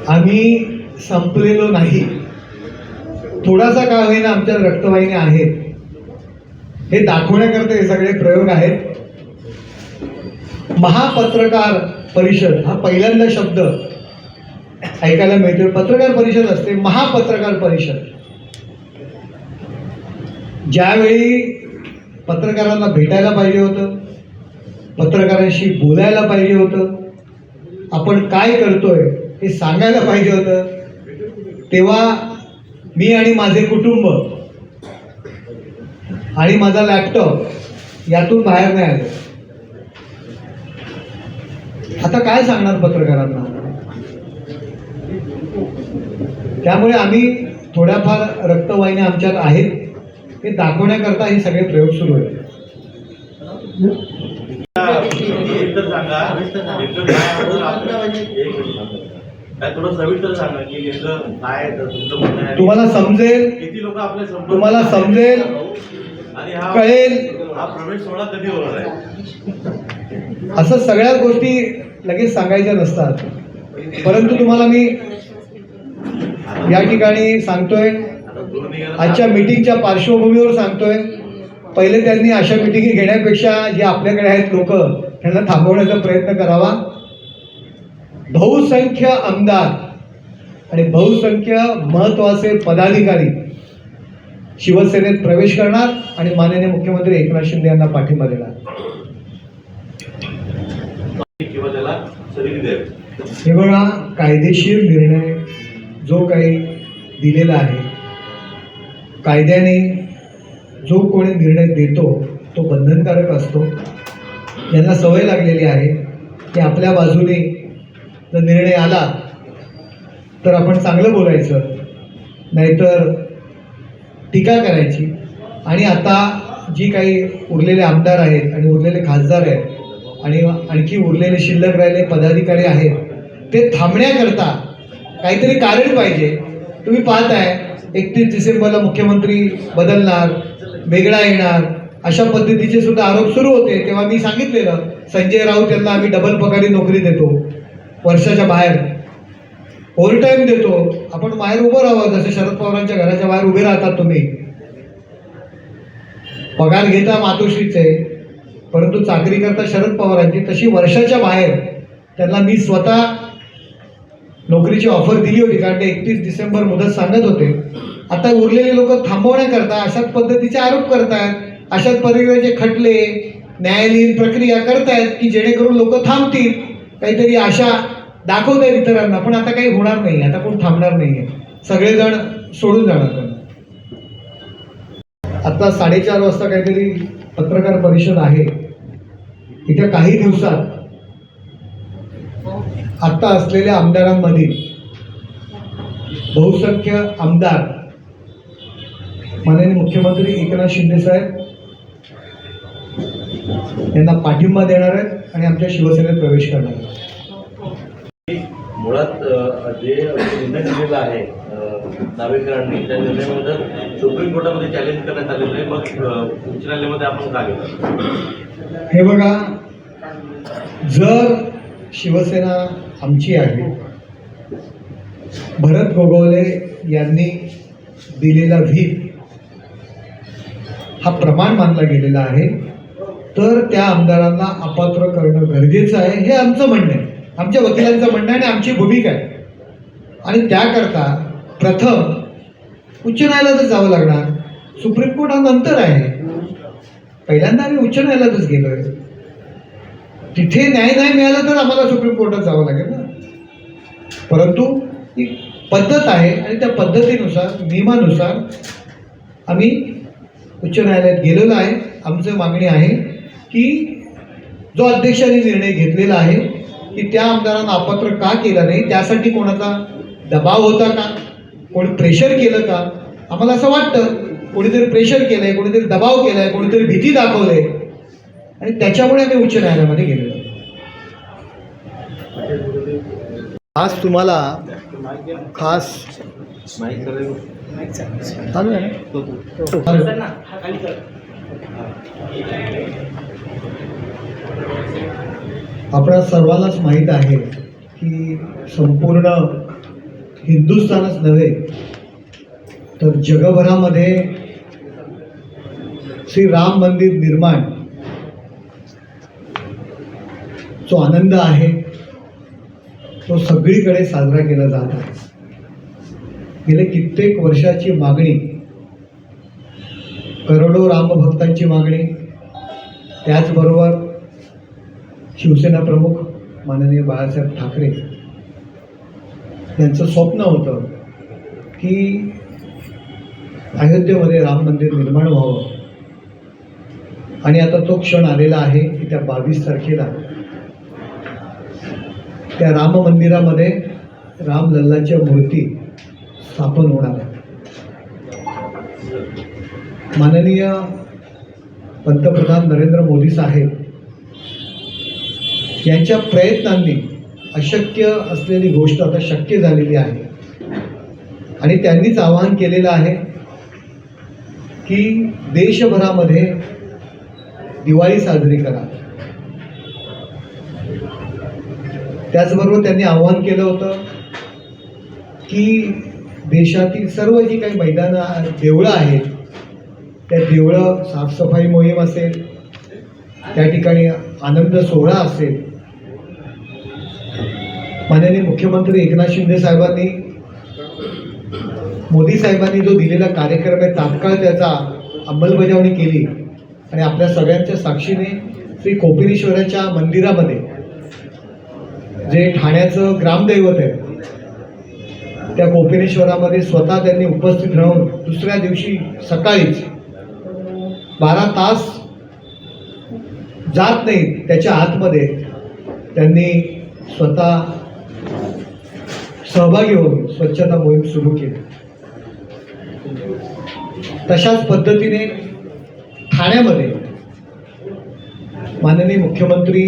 आम्ही संपलेलो नाही, थोडासा का होईना आमच्या रक्तवाहिन्या आहेत हे दाखवण्याकरता हे सगळे प्रयोग आहेत. महापत्रकार परिषद हा पहिल्यांदा शब्द ऐकायला मिळतो. पत्रकार परिषद असते, महापत्रकार परिषद. ज्यावेळी पत्रकारांना भेटायला पाहिजे होतं, पत्रकारांशी बोलायला पाहिजे होतं, आपण काय करतोय हे सांगायला पाहिजे होतं, तेव्हा मी आणि माझे कुटुंब आणि माझा लॅपटॉप यातून बाहेर नाही आलो. आता काय सांगणार पत्रकारांना? त्यामुळे आम्ही थोड्याफार रक्तवाहिन्या आमच्यात आहेत हे दाखवण्याकरता हे सगळे प्रयोग सुरू आहेत. तुम्हाला समजेल, तुम्हाला समजेल, कळेल, असं सगळ्या गोष्टी लगेच सांगायच्या नसतात. परंतु तुम्हाला मी या ठिकाणी सांगतोय, आजच्या मीटिंगच्या पार्श्वभूमीवर सांगतोय, पहिले त्यांनी अशा मीटिंगी घेण्यापेक्षा जे आपल्याकडे आहेत लोक त्यांना थांबवण्याचा प्रयत्न करावा. बहुसंख्य आमदार आणि बहुसंख्य महत्वाचे पदाधिकारी शिवसेनेत प्रवेश करणार आणि माननीय मुख्यमंत्री एकनाथ शिंदे यांना पाठिंबा देणार. हे बघा, कायदेशीर निर्णय जो काही दिलेला आहे, कायद्याने जो कोणी निर्णय देतो तो बंधनकारक असतो. यांना सवय लागलेली आहे की आपल्या बाजूने जर निर्णय आला तर आपण चांगलं बोलायचं, नाहीतर टीका करायची. आणि आता जी काही उरलेले आमदार आहेत आणि उरलेले खासदार आहेत आणि आणखी उरलेले शिल्लक राहिलेले पदाधिकारी आहेत, ते थांबण्याकरता काहीतरी कारण पाहिजे. तुम्ही पाहताय 31 डिसेंबरला मुख्यमंत्री बदलणार, वेगळा येणार, अशा पद्धतीचे सुद्धा आरोप सुरू होते. तेव्हा मी सांगितलेलं, संजय राऊत यांना आम्ही डबल पगारी नोकरी देतो, वर्षाच्या बाहेर ओव्हरटाईम देतो. आपण बाहेर उभं राहावं, जसं शरद पवारांच्या घराच्या बाहेर उभे राहतात तुम्ही. पगार घेता मातोश्रीचे, परंतु चाकरी करता शरद पवारांची, तशी वर्षाच्या बाहेर त्यांना मी स्वतः नोकरीची ऑफर दिली होती, कारण ते 31 डिसेंबर मुदत सांगत होते. आता उरलेले लोक थांबवण्याकरता अशाच पद्धतीचे आरोप करतायत, अशाच पद्धतीचे खटले, न्यायालयीन प्रक्रिया करतायत की जेणेकरून लोक थांबतील, काहीतरी आशा दाखवत आहेत इतरांना. पण आता काही होणार नाही, आता कोण थांबणार नाहीये, सगळेजण सोडून जाणार. आता 4:30 वाजता काहीतरी पत्रकार परिषद आहे. येत्या काही दिवसात आता असलेल्या आमदारांमधील बहुसंख्य आमदार माननीय मुख्यमंत्री एकनाथ शिंदे साहेब यांना पाठिंबा देणार आहेत आणि आमच्या शिवसेनेत प्रवेश करणार आहेत. मुळात जे निर्णय दिलेला आहे नावेकरांनी, त्या निर्णयामध्ये सुप्रीम कोर्टामध्ये चॅलेंज करण्यात आलेलं आहे. मग उच्च न्यायालयामध्ये आपण काय घेतो? हे बघा, जर शिवसेना आमची आहे, भरत गोगावले यांनी दिलेला व्हीप हा प्रमाण मानला गेलेला आहे, तर त्या आमदारांना अपात्र करणं गरजेचं आहे, हे आमचं म्हणणं आहे, आमच्या वकिलांचं म्हणणं आहे आणि आमची भूमिका आहे. आणि त्याकरता प्रथम उच्च न्यायालयातच जावं लागणार. सुप्रीम कोर्ट हा नंतर आहे. पहिल्यांदा आम्ही उच्च न्यायालयातच गेलोय, तिथे न्याय नाही मिळाला तर आम्हाला सुप्रीम कोर्टात जावं लागेल ना. परंतु ही पद्धत आहे आणि त्या पद्धतीनुसार, नियमानुसार आम्ही उच्च न्यायालयात गेलेलो आहे. आमची मागणी आहे की जो अध्यक्षांनी निर्णय घेतलेला आहे की त्या आमदारांना अपात्र का केलं नाही, त्यासाठी कोणाचा दबाव होता का, कोणी प्रेशर केलं का? आम्हाला असं वाटतं कोणीतरी प्रेशर केलंय, कोणीतरी दबाव केलाय, कोणीतरी भीती दाखवले आणि त्याच्यामुळे आम्ही उच्च न्यायालयामध्ये गेलेलो. आज तुम्हाला खास चालू आहे ना? आपणा सर्वांनाच माहीत आहे की संपूर्ण हिंदुस्थानच नव्हे तर जगभरामध्ये श्री राम मंदिर निर्माण जो आनंद आहे तो सगळीकडे साजरा केला जात आहे. गेले कित्येक वर्षाची मागणी, करोडो रामभक्तांची मागणी, त्याचबरोबर शिवसेना प्रमुख माननीय बाळासाहेब ठाकरे यांचं स्वप्न होतं की अयोध्येमध्ये राम मंदिर निर्माण व्हावं. आणि आता तो क्षण आलेला आहे की त्या 22 तारखेला त्या राम मंदिरामध्ये रामलल्लाच्या मूर्ती स्थापन होणार आहे. माननीय पंतप्रधान नरेंद्र मोदी साहेब यांच्या प्रयत्नांनी अशक्य असलेली गोष्ट आता शक्य झालेली आहे. आणि त्यांनीच आवाहन केलेलं आहे की देशभरामध्ये दिवाळी साजरी करा. त्याचबरोबर त्यांनी आवाहन केलं होतं की देशातील सर्व जी काही मैदानं देवळं आहेत त्या देवळं साफसफाई मोहीम असेल, त्या ठिकाणी आनंद सोहळा असेल. माननीय मुख्यमंत्री एकनाथ शिंदे साहेबांनी, मोदी साहेबांनी जो दिलेला कार्यक्रम आहे तात्काळ त्याचा अंमलबजावणी केली आणि आपल्या सगळ्यांच्या साक्षीने श्री कोपिनेश्वराच्या मंदिरामध्ये, जे ठाण्याचं ग्रामदैवत आहे, त्या कोपिनेश्वरामध्ये स्वतः त्यांनी उपस्थित राहून दुसऱ्या दिवशी सकाळीच 12 तास जात नाही त्याच्या आतमध्ये त्यांनी स्वतः सहभागी होऊन स्वच्छता मोहीम सुरू केली. तशाच पद्धतीने ठाण्यामध्ये माननीय मुख्यमंत्री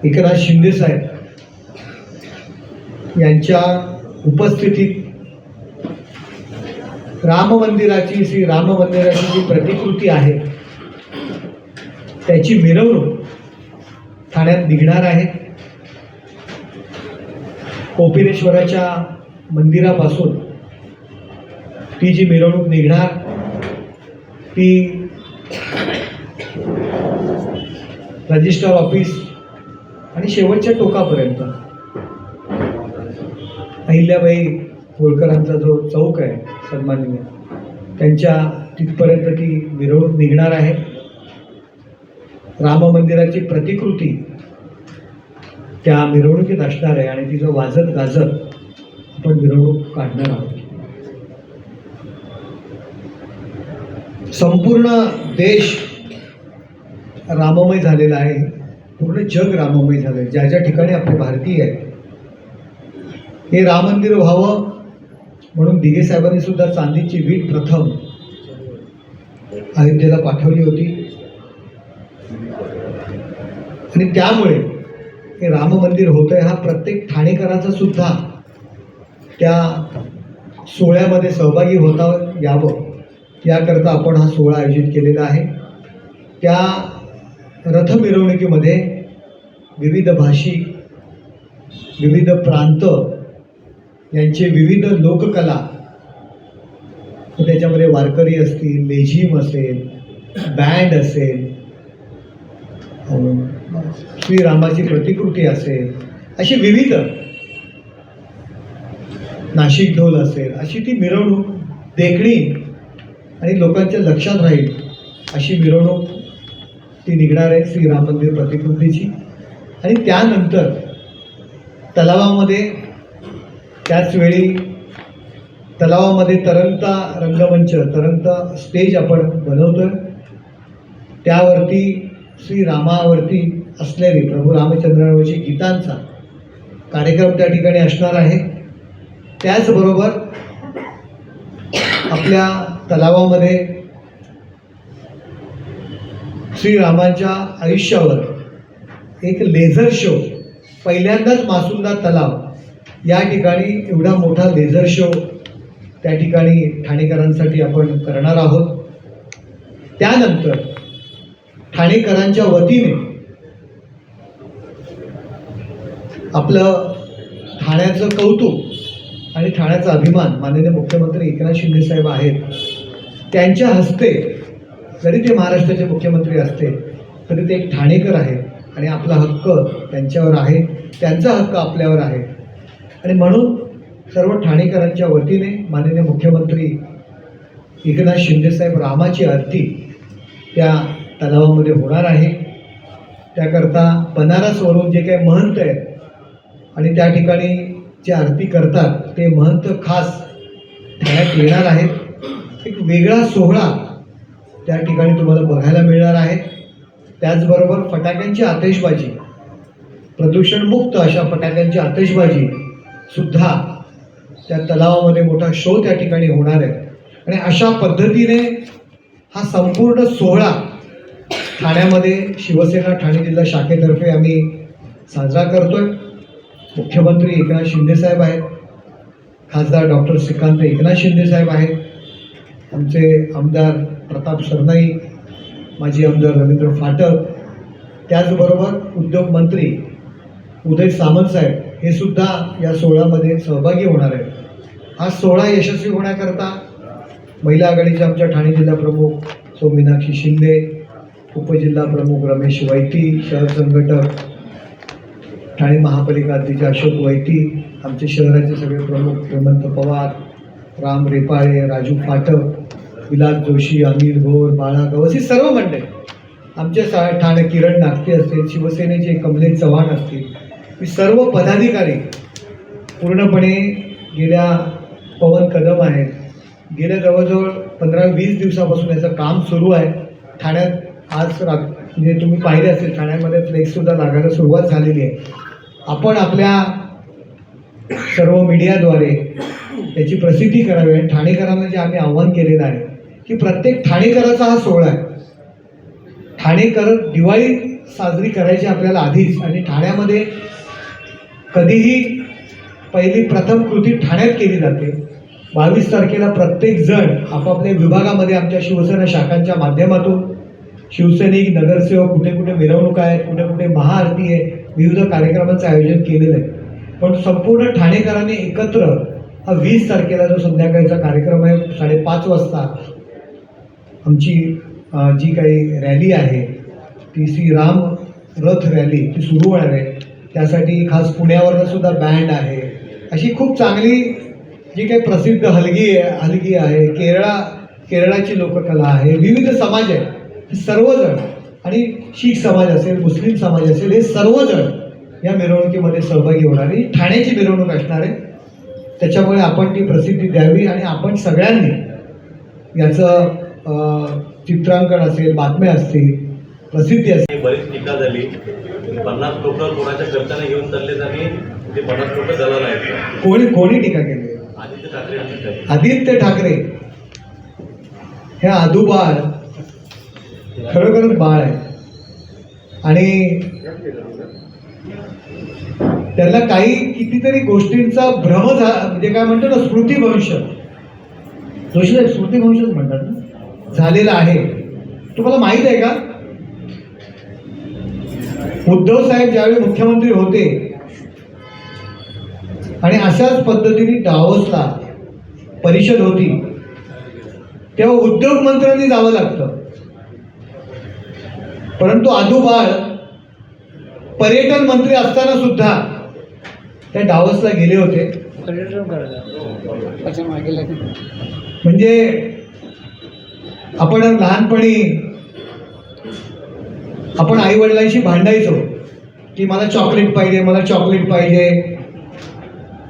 एकनाथ शिंदे साहेब यांच्या उपस्थितीत श्री राम मंदिराची जी प्रतिकृती आहे त्याची मिरवणूक ठाण्यात निघणार आहे. कोपिनेश्वराच्या मंदिरापासून ती जी मिरवणूक निघणार ती रजिस्टर ऑफिस आणि शेवटच्या टोकापर्यंत अहिल्याबाई होळकरांचा जो चौक आहे सन्माननीय, त्यांच्या तिथपर्यंत ती मिरवणूक निघणार आहे. राम मंदिराची प्रतिकृती त्या मिरवणुकीत असणार आहे आणि तिचं वाजत गाजत आपण मिरवणूक काढणार आहोत. संपूर्ण देश राममय झालेला आहे, पूर्ण जग राममय झालं आहे. ज्या ज्या ठिकाणी आपले भारतीय आहेत हे राम मंदिर व्हावं म्हणून दिघे साहेबांनी सुद्धा चांदीची वीट प्रथम अयोध्येला पाठवली होती. आणि त्यामुळे हे राम मंदिर होतंय हा प्रत्येक ठाणेकराचा सुद्धा त्या सोहळ्यामध्ये सहभागी होता यावं याकरता आपण हा सोहळा आयोजित केलेला आहे. त्या रथ मिरवणुकीमध्ये विविध भाषिक, विविध प्रांत यांचे विविध लोककला, त्याच्यामध्ये वारकरी असतील, लेझिम असेल, बँड असेल, श्रीरामाची प्रतिकृती असेल, अशी विविध नाशिक ढोल असेल, अशी ती मिरवणूक देखणी आणि लोकांच्या लक्षात राहील अशी मिरवणूक ती निघणार आहे श्रीराम मंदिर प्रतिकृतीची. आणि त्यानंतर तलावामध्ये त्याचवेळी तलावामध्ये तरंगता रंगमंच, तरंगता स्टेज आपण बनवतोय. त्यावरती श्रीरामावरती असलेली, प्रभू रामचंद्रावरची गीतांचा कार्यक्रम त्या ठिकाणी असणार आहे. त्याचबरोबर आपल्या तलावामध्ये श्रीरामाच्या आयुष्यावर एक लेझर शो, पहिल्यांदाच मासुंदा तलाव या ठिकाणी एवढा मोठा लेझर शो त्या ठिकाणी ठाणेकरांसाठी आपण करणार आहोत. त्यानंतर ठाणेकरांच्या वतीने आपलं ठाण्याचं कौतुक आणि ठाण्याचा अभिमान माननीय मुख्यमंत्री एकनाथ शिंदे साहेब आहेत, त्यांच्या हस्ते, जरी ते महाराष्ट्राचे मुख्यमंत्री असते तरी ते एक ठाणेकर आहेत आणि आपला हक्क त्यांच्यावर आहे, त्यांचा हक्क आपल्यावर आहे. आणि म्हणून सर्व ठाणेकरांच्या वतीने माननीय मुख्यमंत्री एकनाथ शिंदे साहेब रामाची आरती त्या तलावामध्ये होणार आहे. त्याकरता बनारसवरून जे काही महंत आहेत आणि त्या ठिकाणी जे आरती करतात ते महंत खास ठाण्यात येणार आहेत. एक वेगळा सोहळा त्या ठिकाणी तुम्हाला बघायला मिळणार आहे. त्याचबरोबर फटाक्यांची आतिषबाजी, प्रदूषणमुक्त अशा फटाक्यांची आतिषबाजी सुद्धा त्या तलावामध्ये मोठा शो त्या ठिकाणी होणार आहे. आणि अशा पद्धतीने हा संपूर्ण सोहळा ठाण्यामध्ये शिवसेना ठाणे जिल्हा शाखेतर्फे आम्ही साजरा करतोय. मुख्यमंत्री एकनाथ शिंदे साहेब आहेत, खासदार डॉक्टर श्रीकांत एकनाथ शिंदे साहेब आहेत, आमचे आमदार प्रताप सरनाईक, माजी आमदार रवींद्र फाटक, त्याचबरोबर उद्योग मंत्री उदय सामंत साहेब हे सुद्धा या सोहळ्यामध्ये सहभागी होणार आहेत. हा सोहळा यशस्वी होण्याकरता महिला आघाडीच्या आमच्या ठाणे जिल्हा प्रमुख सौ मीनाक्षी शिंदे, उपजिल्हा प्रमुख रमेश वैती, शहर संघटक ठाणे महापालिका अध्यक्ष अशोक वैती, आमचे शहराचे सगळे प्रमुख हेमंत पवार, राम रेपाळे, राजू फाटक, विलास जोशी, अनिल घोर, बाळा गवस, ही सर्व मंडळी, आमचे ठाणे किरण नागते असतील, शिवसेनेचे कमलेश चव्हाण असतील, ही सर्व पदाधिकारी पूर्णपणे गेल्या पवन कदम आहेत, गेल्या जवळजवळ 15-20 दिवसापासून याचं काम सुरू आहे. ठाण्यात आज म्हणजे तुम्ही पाहिले असेल ठाण्यामध्ये फ्लेक्ससुद्धा लागायला सुरुवात झालेली आहे. आपण आपल्या सर्व मीडियाद्वारे त्याची प्रसिद्धी करावी. आणि ठाणेकरांना जे आम्ही आव्हान केलेलं आहे की प्रत्येक ठाणेकराचा हा सोहळा आहे. ठाणेकर दिवाळी साजरी करायची आपल्याला आधीच, आणि ठाण्यामध्ये कधीही पहिली प्रथम कृती ठाण्यात केली जाते. 22 तारखेला प्रत्येक जण आपापल्या विभागामध्ये आमच्या शिवसेना शाखांच्या माध्यमातून शिवसैनिक, नगरसेवक, कुठे कुठे मिरवणुका आहेत, कुठे कुठे महाआरती आहे, विविध कार्यक्रमांचं आयोजन केलेलं आहे. पण संपूर्ण ठाणेकरांनी एकत्र हा 20 तारखेला जो संध्याकाळचा कार्यक्रम आहे 5:30 वाजता आमची जी काही रॅली आहे ती श्रीराम रथ रॅली ती सुरू होणार आहे. त्यासाठी खास पुण्यावरनं सुद्धा बँड आहे. अशी खूप चांगली जी काही प्रसिद्ध हलगी आहे, केरळाची लोककला आहे, विविध समाज आहे, हे सर्वजण, आणि शीख समाज असेल, मुस्लिम समाज असेल, हे सर्वजण या मिरवणुकीमध्ये सहभागी होणार आहे. ठाण्याची मिरवणूक असणार आहे. त्याच्यामुळे आपण ती प्रसिद्धी द्यावी आणि आपण सगळ्यांनी याचं चित्रांकन असेल, बातम्या असतील, प्रसिद्धी असेल. बरीच टीका झाली, 50 लोक कोणाच्या खर्चाने घेऊन चाललेत आणि ते 50 लोक दलाल आहेत. कोणी टीका केली? आदित्य ठाकरे हे आदूबाळ खरोखरच बाळ आहे आणि त्याला काही कितीतरी गोष्टींचा भ्रम म्हणजे काय म्हणतो ना, स्मृतिभ्रंश, स्मृतिभ्रंशच म्हणतात ना, झालेला आहे. तुम्हाला माहित आहे का, उद्धव साहेब ज्यावेळी मुख्यमंत्री होते आणि अशाच पद्धतीने डावोसला परिषद होती तेव्हा उद्योग मंत्र्यांनी जावं लागतं, परंतु आदूबाळ पर्यटन मंत्री असताना सुद्धा त्या डावोसला गेले होते. म्हणजे आपण लहानपणी आपण आई वडिलांशी भांडायचो की मला चॉकलेट पाहिजे, मला चॉकलेट पाहिजे,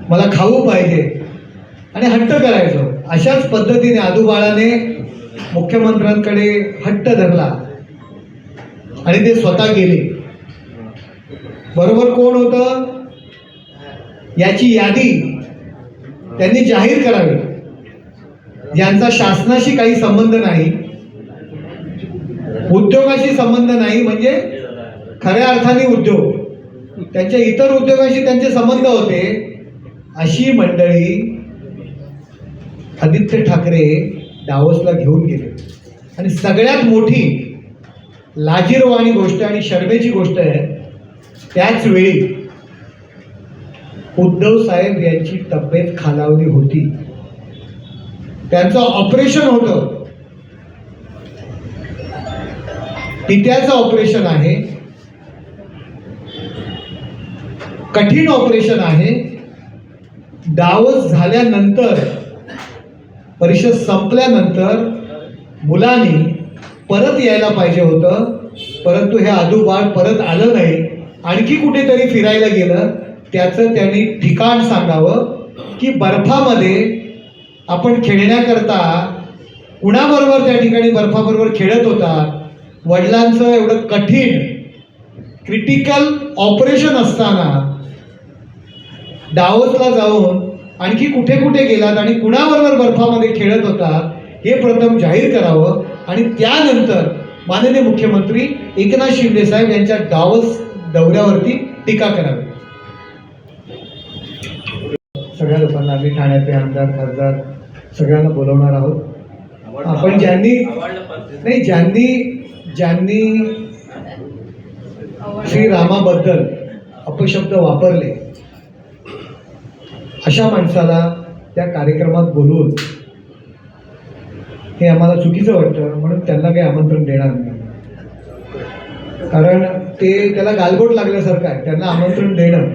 मला खाऊ पाहिजे, आणि हट्ट करायचो. अशाच पद्धतीने आदूबाळाने मुख्यमंत्र्यांकडे हट्ट धरला आणि ते स्वतः गेले. बरोबर कोण होतं याची यादी त्यांनी जाहीर करावी. ज्यांचा शासनाशी काही संबंध नाही, उद्योगाशी संबंध नाही, म्हणजे खऱ्या अर्थाने उद्योग, त्यांच्या इतर उद्योगाशी त्यांचे संबंध होते, अशी मंडळी आदित्य ठाकरे डावोसला घेऊन गेले. आणि सगळ्यात मोठी लाजिरवाणी गोष्ट आणि शर्मेची गोष्ट आहे, त्याच वेळी उद्धव साहेब यांची तब्येत खालावली होती. त्यांचं ऑपरेशन होतं, पित्याचं ऑपरेशन आहे, कठीण ऑपरेशन आहे. डावस झाल्यानंतर, परिषद संपल्यानंतर मुलांनी परत यायला पाहिजे होतं, परंतु हे आदूबाळ परत आलं नाही, आणखी कुठेतरी फिरायला गेलं. त्याचं त्यांनी ठिकाण सांगावं की बर्फामध्ये आपण खेळण्याकरता कुणाबरोबर त्या ठिकाणी बर्फाबरोबर खेळत होता. वडिलांचं एवढं कठीण क्रिटिकल ऑपरेशन असताना डावसला जाऊन आणखी कुठे कुठे गेलात आणि कुणाबरोबर बर्फामध्ये खेळत होता हे प्रथम जाहीर करावं आणि त्यानंतर माननीय मुख्यमंत्री एकनाथ शिंदे साहेब यांच्या डावस दौऱ्यावरती टीका करावी. सगळ्या लोकांना आम्ही ठाण्याचे आमदार खासदार सगळ्यांना बोलवणार आहोत. आपण ज्यांनी श्रीरामाबद्दल अपशब्द वापरले अशा माणसाला त्या कार्यक्रमात बोलवून हे आम्हाला चुकीचं वाटतं, म्हणून त्यांना काही आमंत्रण देणार नाही. कारण त्याला गालबोट लागल्यासारखं आहे. त्यांना आमंत्रण देणं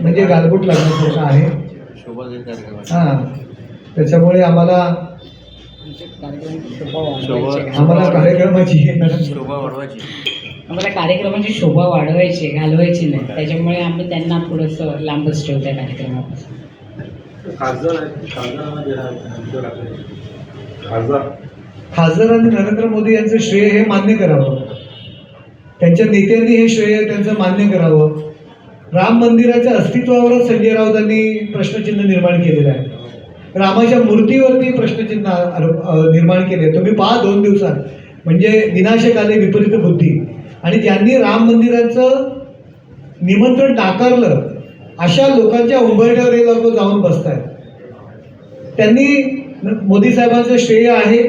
म्हणजे गालबोट लागण्यासारखं आहे. हां, त्याच्यामुळे आम्हाला कार्यक्रमाची शोभा वाढवायची, घालवायची नाही. त्याच्यामुळे आम्ही त्यांना थोडंसं लांबच ठेवतो त्या कार्यक्रमापासून. खासदारांनी नरेंद्र मोदी यांचं श्रेय हे मान्य करावं, त्यांच्या नेत्यांनी हे श्रेय त्यांचं मान्य करावं. राम मंदिराच्या अस्तित्वावरच संजय राऊतांनी प्रश्नचिन्ह निर्माण केलेलं आहे. रामाच्या मूर्तीवरती प्रश्नचिन्ह निर्माण केले. तुम्ही पहा 2 दिवसात, म्हणजे विनाशक आले विपरीत बुद्धी. आणि ज्यांनी राम मंदिराचं निमंत्रण नाकारलं अशा लोकांच्या उंबरठ्यावर हे लोक जाऊन बसत आहेत. त्यांनी मोदी साहेबांचं श्रेय आहे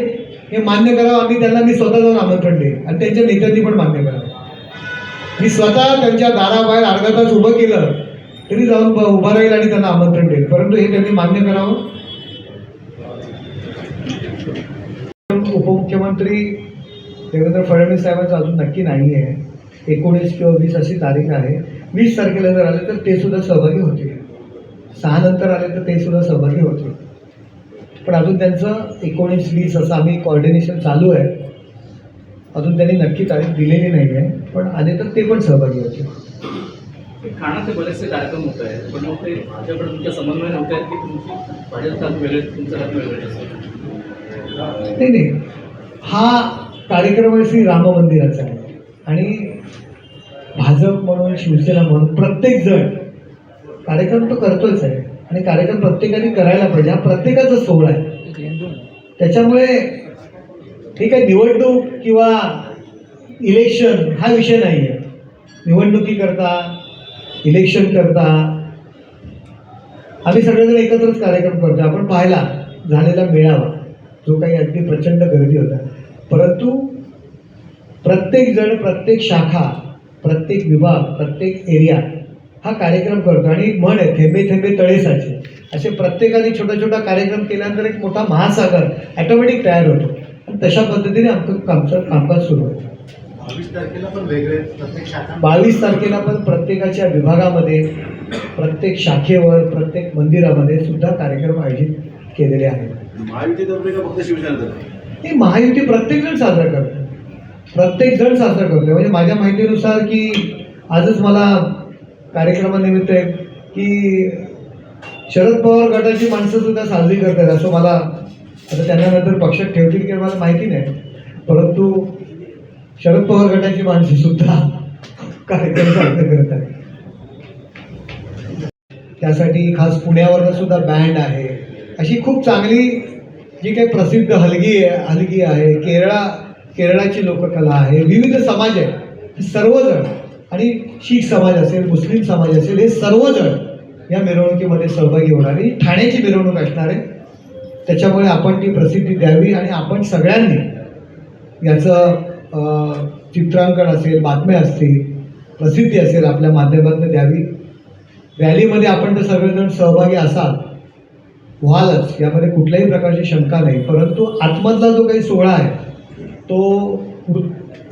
हे मान्य करावं. मी स्वतः जाऊन आमंत्रण देईन आणि त्यांच्या नेत्यांनी पण मान्य करावं. मी स्वतः त्यांच्या दाराबाहेर अर्धा तास उभं केलं तरी जाऊन उभा राहील आणि त्यांना आमंत्रण देईल, परंतु हे त्यांनी मान्य करावं. उपमुख्यमंत्री देवेंद्र फडणवीस साहेबांचं अजून नक्की नाही आहे. 19 किंवा 20 अशी तारीख आहे. 20 तारखेला जर आले तर ते सुद्धा सहभागी होते. 6 नंतर आले तर ते सुद्धा सहभागी होते. पण अजून त्यांचं 19-20 असं आम्ही कॉर्डिनेशन चालू आहे. अजून त्यांनी नक्की तारीख दिलेली नाही आहे, पण आले तर ते पण सहभागी होते. ठाण्याचे बरेचसे कार्यक्रम होत आहेत, पण मग ते माझ्याकडे तुमच्या समन्वय नव्हते की तुमची भाजप साथ वेगळे, तुमचं साथ वेगळे असेल? नाही, हा कार्यक्रम आहे श्री राम मंदिराचा आहे आणि भाजप म्हणून शिवसेना म्हणून प्रत्येक जण कार्यक्रम तो करतोच आहे आणि कार्यक्रम प्रत्येकाने करायला पाहिजे. हा प्रत्येकाचा सोहळा आहे. त्याच्यामुळे ठीक आहे, निवडणूक किंवा इलेक्शन हा विषय नाही आहे. निवडणुकीकरता, इलेक्शन करता आम्ही सगळेजण एकत्रच कार्यक्रम करतो. आपण पाहिला झालेला मेळावा जो काही अगदी प्रचंड गर्दी होता, परंतु प्रत्येक जण, प्रत्येक शाखा, प्रत्येक विभाग, प्रत्येक एरिया हा कार्यक्रम करतो. आणि म्हण आहे थेंबे थेंबे तळे साचे. असे प्रत्येकाने छोटा छोटा कार्यक्रम केल्यानंतर एक मोठा महासागर ॲटोमॅटिक तयार होतो आणि तशा पद्धतीने आमचं कामकाज सुरू होतं. 22 तारखेला पण वेगळे प्रत्येक शाखा, 22 तारखेला पण प्रत्येकाच्या विभागामध्ये, प्रत्येक शाखेवर, प्रत्येक मंदिरामध्ये सुद्धा कार्यक्रम आयोजित केलेले आहेत. महायुतीतर्फे का फक्त शिवसेना? ही महायुती प्रत्येकजण साजरा करतो, प्रत्येकजण साजरा करतो. म्हणजे माझ्या माहितीनुसार की आजच मला कार्यक्रमानिमित्त आहे की शरद पवार गटाची माणसं सुद्धा साजरी करतात असं मला, आता त्यांना नंतर पक्षात ठेवतील की मला माहिती नाही, परंतु शरद पवार गटाची माणसं सुद्धा कार्यक्रम साजरे करतात. त्यासाठी खास पुण्यावरनं सुद्धा बँड आहे. अशी खूप चांगली जी काही प्रसिद्ध हलगी आहे, केरळाची लोककला आहे, विविध समाज आहे, सर्वजण, आणि शीख समाज असेल, मुस्लिम समाज असेल, हे सर्वजण या मिरवणुकीमध्ये सहभागी होणार आहे. ठाण्याची मिरवणूक असणार आहे. त्याच्यामुळे आपण ती प्रसिद्धी द्यावी आणि आपण सगळ्यांनी याचं चित्रांकन असेल, बातम्या असतील, प्रसिद्धी असेल आपल्या माध्यमातून द्यावी. रॅलीमध्ये आपण तर सगळेजण सहभागी असाल, व्हालच, यामध्ये कुठल्याही प्रकारची शंका नाही. परंतु आतमधला जो काही सोहळा आहे तो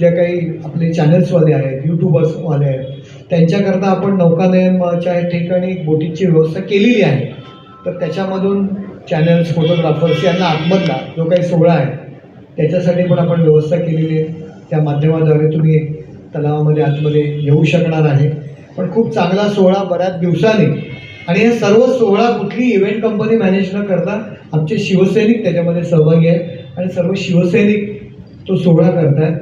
जे काही आपले चॅनल्सवाले आहेत, यूट्यूबर्सवाले आहेत, त्यांच्याकरता आपण नौकानयनच्या ठिकाणी बोटीची व्यवस्था केलेली आहे. तर त्याच्यामधून चॅनल्स, फोटोग्राफर्स यांना आतमधला जो काही सोहळा आहे त्याच्यासाठी पण आपण व्यवस्था केलेली आहे. त्या माध्यमाद्वारे तुम्ही तलावामध्ये आतमध्ये येऊ शकणार आहे. पण खूप चांगला सोहळा बऱ्याच दिवसांनी, आणि हे सर्व सोहळा कुठली इव्हेंट कंपनी मॅनेज न करता आमचे शिवसैनिक त्याच्यामध्ये सहभागी आहेत आणि सर्व शिवसैनिक तो सोहळा करतात,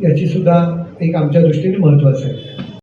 याची सुद्धा एक आमच्या दृष्टीने महत्त्वाचं आहे.